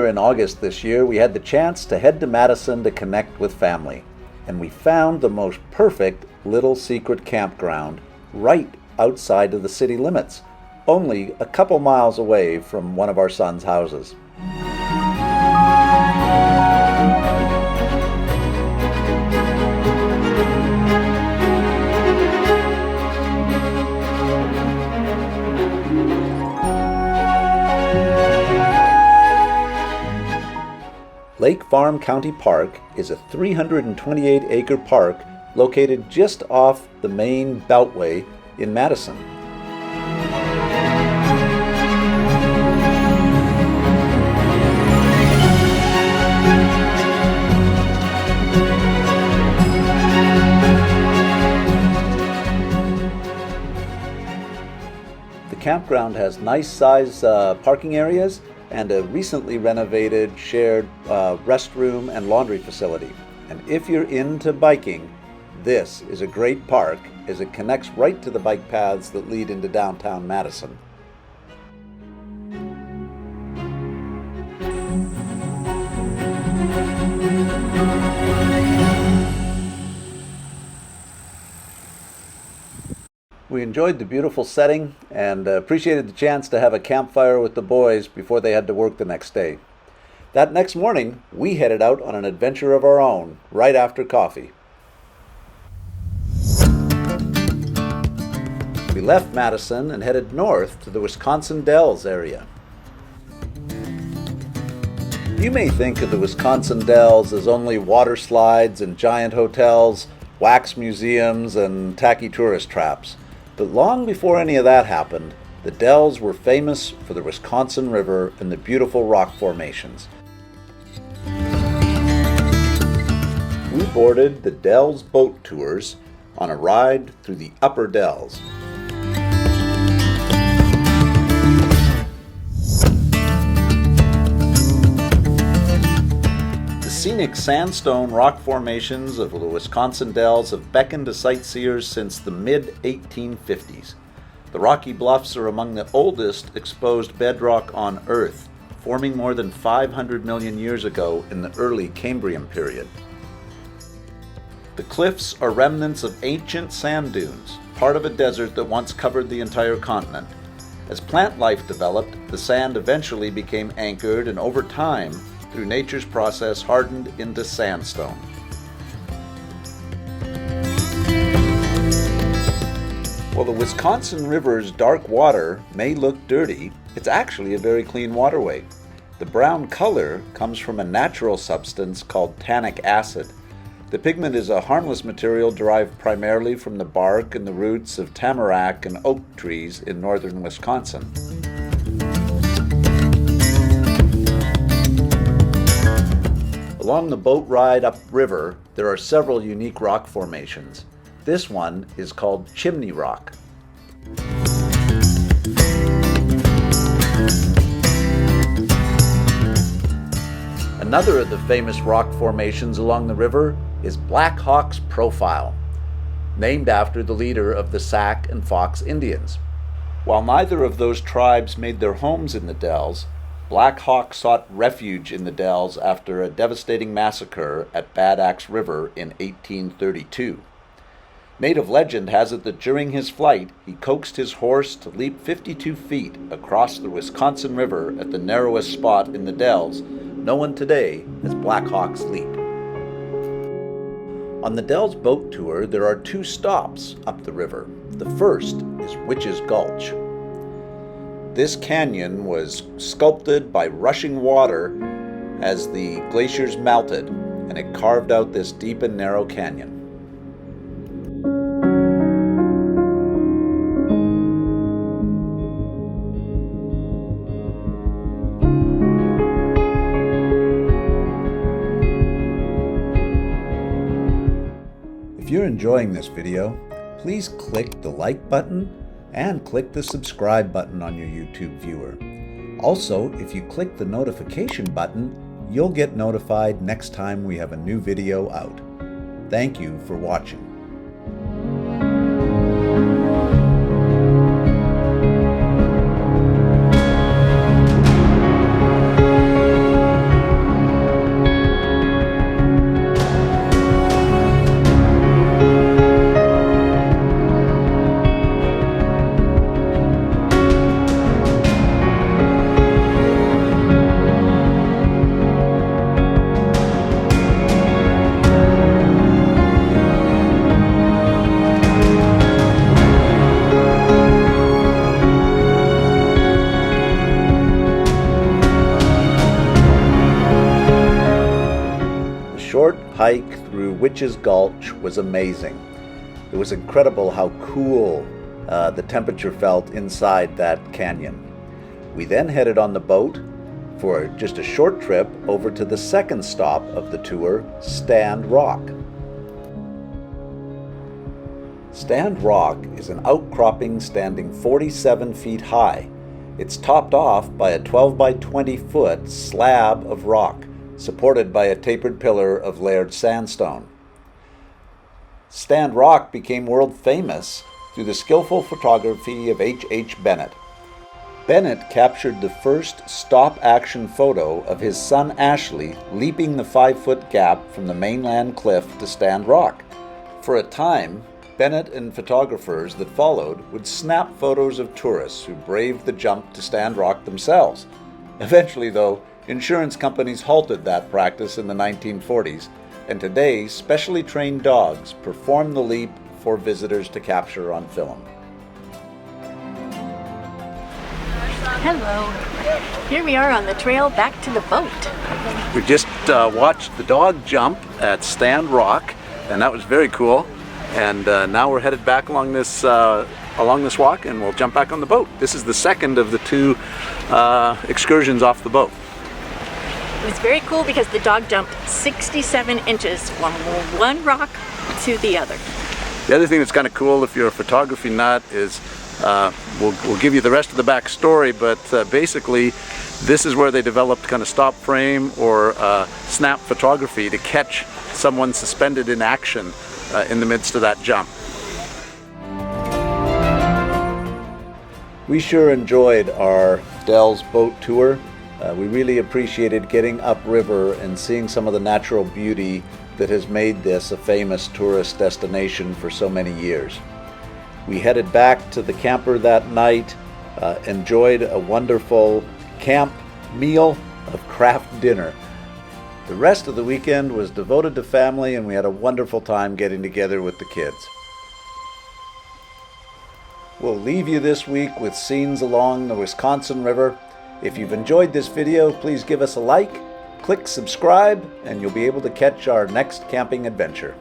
there in August this year, we had the chance to head to Madison to connect with family. And we found the most perfect little secret campground right outside of the city limits, only a couple miles away from one of our son's houses. Lake Farm County Park is a 328-acre park located just off the main beltway in Madison. The campground has nice size parking areas and a recently renovated shared restroom and laundry facility. And if you're into biking, this is a great park as it connects right to the bike paths that lead into downtown Madison. We enjoyed the beautiful setting and appreciated the chance to have a campfire with the boys before they had to work the next day. That next morning, we headed out on an adventure of our own, right after coffee. We left Madison and headed north to the Wisconsin Dells area. You may think of the Wisconsin Dells as only water slides and giant hotels, wax museums, and tacky tourist traps. But long before any of that happened, the Dells were famous for the Wisconsin River and the beautiful rock formations. We boarded the Dells boat tours on a ride through the Upper Dells. The scenic sandstone rock formations of the Wisconsin Dells have beckoned to sightseers since the mid-1850s. The rocky bluffs are among the oldest exposed bedrock on Earth, forming more than 500 million years ago in the early Cambrian period. The cliffs are remnants of ancient sand dunes, part of a desert that once covered the entire continent. As plant life developed, the sand eventually became anchored and over time, through nature's process, hardened into sandstone. While the Wisconsin River's dark water may look dirty, it's actually a very clean waterway. The brown color comes from a natural substance called tannic acid. The pigment is a harmless material derived primarily from the bark and the roots of tamarack and oak trees in northern Wisconsin. Along the boat ride upriver, there are several unique rock formations. This one is called Chimney Rock. Another of the famous rock formations along the river is Black Hawk's Profile, named after the leader of the Sac and Fox Indians. While neither of those tribes made their homes in the Dells, Black Hawk sought refuge in the Dells after a devastating massacre at Bad Axe River in 1832. Native legend has it that during his flight, he coaxed his horse to leap 52 feet across the Wisconsin River at the narrowest spot in the Dells, known today as Black Hawk's Leap. On the Dells boat tour, there are two stops up the river. The first is Witch's Gulch. This canyon was sculpted by rushing water as the glaciers melted, and it carved out this deep and narrow canyon. If you're enjoying this video, please click the like button and click the subscribe button on your YouTube viewer. Also, if you click the notification button, you'll get notified next time we have a new video out. Thank you for watching. hike through Witch's Gulch was amazing. It was incredible how cool the temperature felt inside that canyon. We then headed on the boat for just a short trip over to the second stop of the tour, Stand Rock. Stand Rock is an outcropping standing 47 feet high. It's topped off by a 12 by 20 foot slab of rock, supported by a tapered pillar of layered sandstone. Stand Rock became world famous through the skillful photography of H. Bennett. Bennett captured the first stop-action photo of his son Ashley leaping the 5-foot gap from the mainland cliff to Stand Rock. For a time, Bennett and photographers that followed would snap photos of tourists who braved the jump to Stand Rock themselves. Eventually, though, insurance companies halted that practice in the 1940s, and today specially trained dogs perform the leap for visitors to capture on film. Hello. Here we are on the trail back to the boat. We just watched the dog jump at Stand Rock, and that was very cool. And now we're headed back along this walk, and we'll jump back on the boat. This is the second of the two excursions off the boat. It was very cool because the dog jumped 67 inches from one rock to the other. The other thing that's kind of cool if you're a photography nut is we'll give you the rest of the backstory, but basically this is where they developed kind of stop frame or snap photography to catch someone suspended in action in the midst of that jump. We sure enjoyed our Dell's boat tour. We really appreciated getting upriver and seeing some of the natural beauty that has made this a famous tourist destination for so many years. We headed back to the camper that night, enjoyed a wonderful camp meal of craft dinner. The rest of the weekend was devoted to family, and we had a wonderful time getting together with the kids. We'll leave you this week with scenes along the Wisconsin River. If you've enjoyed this video, please give us a like, click subscribe, and you'll be able to catch our next camping adventure.